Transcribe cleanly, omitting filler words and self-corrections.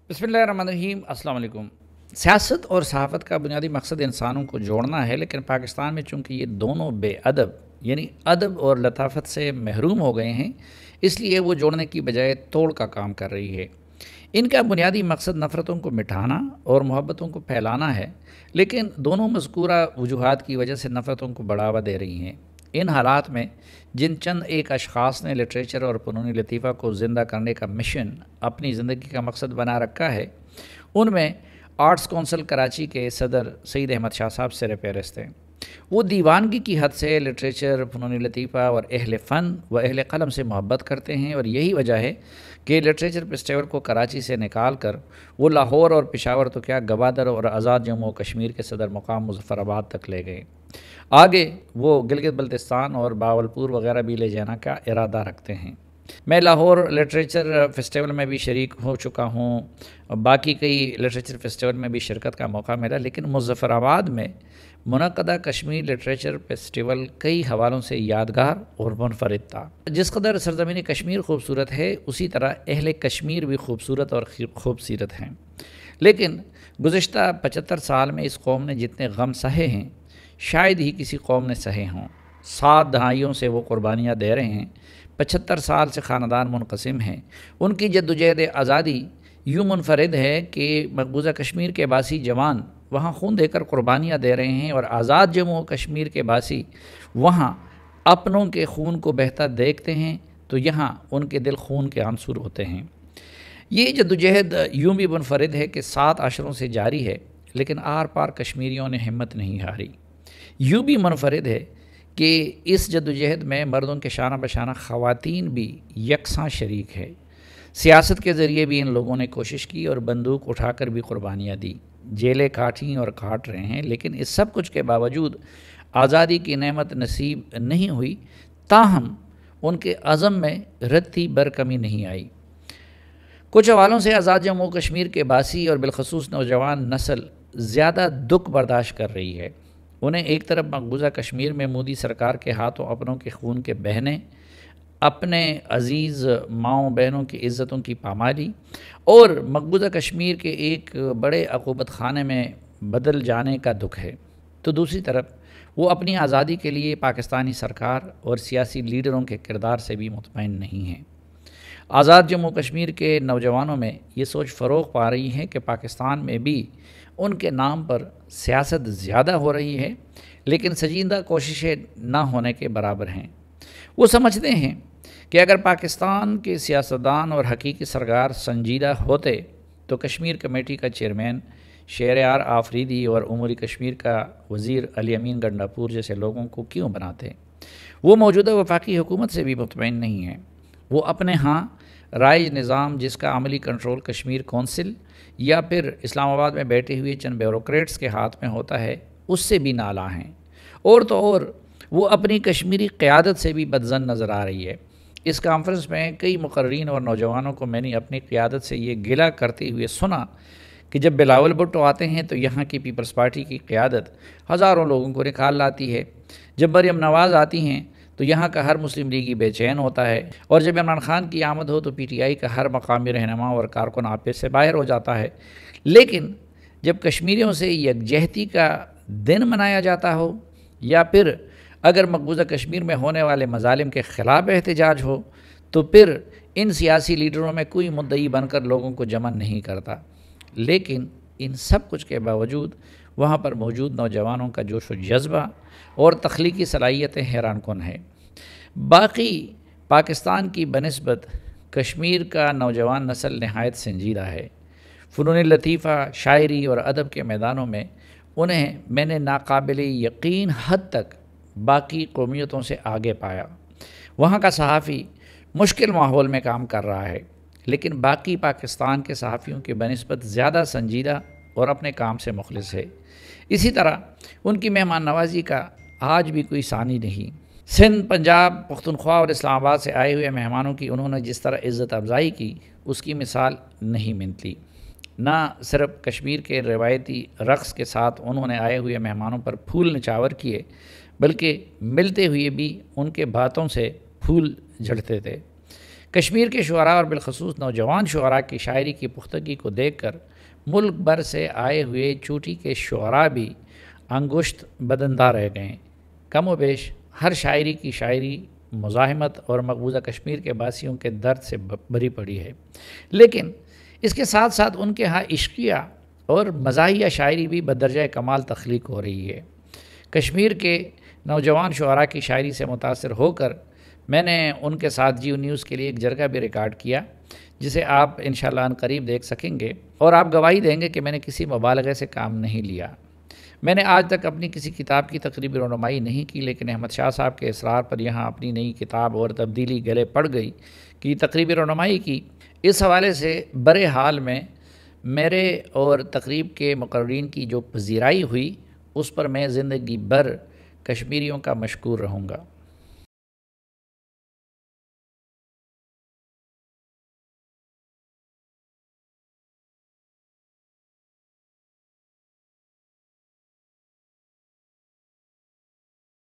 बिस्मिल्लाहिर्रहमानिर्रहीम। अस्सलाम वालेकुम। सियासत और सहाफ़त का बुनियादी मकसद इंसानों को जोड़ना है, लेकिन पाकिस्तान में चूँकि ये दोनों बेअदब यानी अदब और लताफ़त से महरूम हो गए हैं, इसलिए वो जोड़ने की बजाय तोड़ का काम कर रही है। इनका बुनियादी मकसद नफ़रतों को मिटाना और मोहब्बतों को फैलाना है, लेकिन दोनों मज़कूरा वजूहात की वजह से नफ़रतों को बढ़ावा दे रही हैं। इन हालात में जिन चंद एक अशख़ास ने लिटरेचर और फ़नूनी लतीफ़ा को ज़िंदा करने का मिशन अपनी ज़िंदगी का मकसद बना रखा है, उनमें आर्ट्स कौंसिल कराची के सदर सईद अहमद शाह साहब सिर-ए-फ़हरिस्त हैं। वो दीवानगी की हद से लिटरेचर, फ़नूनी लतीफ़ा और अहले फ़न व अहले क़लम से मोहब्बत करते हैं, और यही वजह है कि लिटरेचर फेस्टिवल को कराची से निकाल कर वो लाहौर और पेशावर तो क्या गवादर और आज़ाद जम्मू कश्मीर के सदर मुक़ाम मुज़फ़्फ़राबाद तक ले गए। आगे वो गिलगित बल्तिस्तान और बावलपुर वगैरह भी ले जाने का इरादा रखते हैं। मैं लाहौर लिटरेचर फेस्टिवल में भी शरीक हो चुका हूँ, बाकी कई लिटरेचर फेस्टिवल में भी शिरकत का मौका मिला, लेकिन मुज़फ़्फ़राबाद में मुनक़दा कश्मीर लिटरेचर फेस्टिवल कई हवालों से यादगार और मुनफरिद था। जिस कदर सरज़मीन कश्मीर खूबसूरत है, उसी तरह अहले कश्मीर भी खूबसूरत और खूबसीरत हैं। लेकिन गुज़िश्ता 75 साल में इस कौम ने जितने गम सहे हैं, शायद ही किसी कौम ने सहे हों। 7 दहाइयों से वो कुर्बानियाँ दे रहे हैं, 75 साल से ख़ानदान मुनक़सिम हैं। उनकी जद्दोजहद आज़ादी यूँ मुनफरिद है कि मकबूजा कश्मीर के बासी जवान वहाँ खून देकर कुर्बानियाँ दे रहे हैं, और आज़ाद जम्मू कश्मीर के बासी वहाँ अपनों के खून को बहता देखते हैं तो यहाँ उनके दिल खून के आंसू होते हैं। ये जद्दोजहद यूँ भी मुनफरिद है कि 7 अशरों से जारी है, लेकिन आर पार कश्मीरियों ने हिम्मत नहीं हारी। यूँ भी मुनफरिद है कि इस जद्दोजहद में मर्दों के शाना बशाना ख़वातीन भी यकसां शरीक है। सियासत के ज़रिए भी इन लोगों ने कोशिश की और बंदूक उठाकर भी कुर्बानियाँ दी, जेलें काटी और काट रहे हैं, लेकिन इस सब कुछ के बावजूद आज़ादी की नेमत नसीब नहीं हुई। ताहम उनके अज़म में रत्ती बर कमी नहीं आई। कुछ हवालों से आज़ाद जम्मू कश्मीर के बासी और बिलखसूस नौजवान नस्ल ज़्यादा दुख बर्दाश्त कर रही है। उन्हें एक तरफ मकबूजा कश्मीर में मोदी सरकार के हाथों अपनों के खून के बहने, अपने अज़ीज़ माओं बहनों की इज़्ज़तों की पामाली और मकबूजा कश्मीर के एक बड़े अक़ूबत खाने में बदल जाने का दुख है, तो दूसरी तरफ वो अपनी आज़ादी के लिए पाकिस्तानी सरकार और सियासी लीडरों के किरदार से भी मुतमईन नहीं हैं। आज़ाद जम्मू कश्मीर के नौजवानों में ये सोच फ़रोग़ पा रही है कि पाकिस्तान में भी उनके नाम पर सियासत ज़्यादा हो रही है, लेकिन संजीदा कोशिशें ना होने के बराबर हैं। वो समझते हैं कि अगर पाकिस्तान के सियासतदान और हकीकी सरकार संजीदा होते तो कश्मीर कमेटी का चेयरमैन शहरयार आफरीदी और उमूरी कश्मीर का वज़ीर अली अमीन गंडापुर जैसे लोगों को क्यों बनाते। वो मौजूदा वफाकी हुकूमत से भी मुतमईन नहीं हैं। वो अपने यहाँ राइज निज़ाम, जिसका अमली कंट्रोल कश्मीर कौंसिल या फिर इस्लामाबाद में बैठे हुए चंद ब्यूरोक्रेट्स के हाथ में होता है, उससे भी नाला हैं। और तो और वो अपनी कश्मीरी क़यादत से भी बदज़न नज़र आ रही है। इस कॉन्फ्रेंस में कई मुकर्रीन और नौजवानों को मैंने अपनी क़यादत से ये गिला करते हुए सुना कि जब बिलावल भुट्टो आते हैं तो यहाँ की पीपल्स पार्टी की क़यादत हज़ारों लोगों को निकाल लाती है। जब मरियम नवाज़ आती हैं तो यहाँ का हर मुस्लिम लीगी बेचैन होता है, और जब इमरान खान की आमद हो तो PTI का हर मकामी रहनुमा और कारकुन आपे से बाहर हो जाता है। लेकिन जब कश्मीरियों से यकजहती का दिन मनाया जाता हो, या फिर अगर मकबूजा कश्मीर में होने वाले मजालिम के ख़िलाफ़ एहतजाज हो, तो फिर इन सियासी लीडरों में कोई मुद्दई बनकर लोगों को जमा नहीं करता। लेकिन इन सब कुछ के बावजूद वहाँ पर मौजूद नौजवानों का जोश व जज्बा और तख्लीकी सलाहियतें हैरान कुन है। बाकी पाकिस्तान की बनिस्बत कश्मीर का नौजवान नस्ल नहायत संजीदा है। फ़नून लतीफ़ा, शायरी और अदब के मैदानों में उन्हें मैंने नाकाबिल यकीन हद तक बाकी कौमियतों से आगे पाया। वहाँ का सहाफ़ी मुश्किल माहौल में काम कर रहा है, लेकिन बाकी पाकिस्तान के सहाफ़ियों की बनिस्बत ज़्यादा संजीदा और अपने काम से मुखलिस है। इसी तरह उनकी मेहमान नवाजी का आज भी कोई सानी नहीं। सिंध, पंजाब, पख्तूनख्वा और इस्लामाबाद से आए हुए मेहमानों की उन्होंने जिस तरह इज़्ज़त अफजाई की, उसकी मिसाल नहीं मिलती। ना सिर्फ कश्मीर के रवायती रक़्स के साथ उन्होंने आए हुए मेहमानों पर फूल निछावर किए, बल्कि मिलते हुए भी उनके बातों से फूल झड़ते थे। کشمیر کے شعراء اور بالخصوص نوجوان شعراء کی شاعری کی پختگی کو دیکھ کر ملک بھر سے آئے ہوئے چوٹی کے شعراء بھی انگشت بدندہ رہ گئے۔ کم و بیش ہر شاعری کی شاعری مزاحمت اور مقبوضہ کشمیر کے باسیوں کے درد سے بھری پڑی ہے، لیکن اس کے ساتھ ساتھ ان کے ہاں عشقیہ اور مزاحیہ شاعری بھی بدرجہ کمال تخلیق ہو رہی ہے۔ کشمیر کے نوجوان شعراء کی شاعری سے متاثر ہو کر میں نے ان کے ساتھ جیو نیوز کے لیے ایک جرگہ بھی ریکارڈ کیا، جسے آپ انشاءاللہ ان قریب دیکھ سکیں گے، اور آپ گواہی دیں گے کہ میں نے کسی مبالغے سے کام نہیں لیا۔ میں نے آج تک اپنی کسی کتاب کی تقریبی رونمائی نہیں کی، لیکن احمد شاہ صاحب کے اصرار پر یہاں اپنی نئی کتاب اور تبدیلی گلے پڑ گئی کی تقریبی رونمائی کی۔ اس حوالے سے برے حال میں میرے اور تقریب کے مقررین کی جو پذیرائی ہوئی، اس پر میں زندگی بھر کشمیریوں کا مشکور رہوں گا۔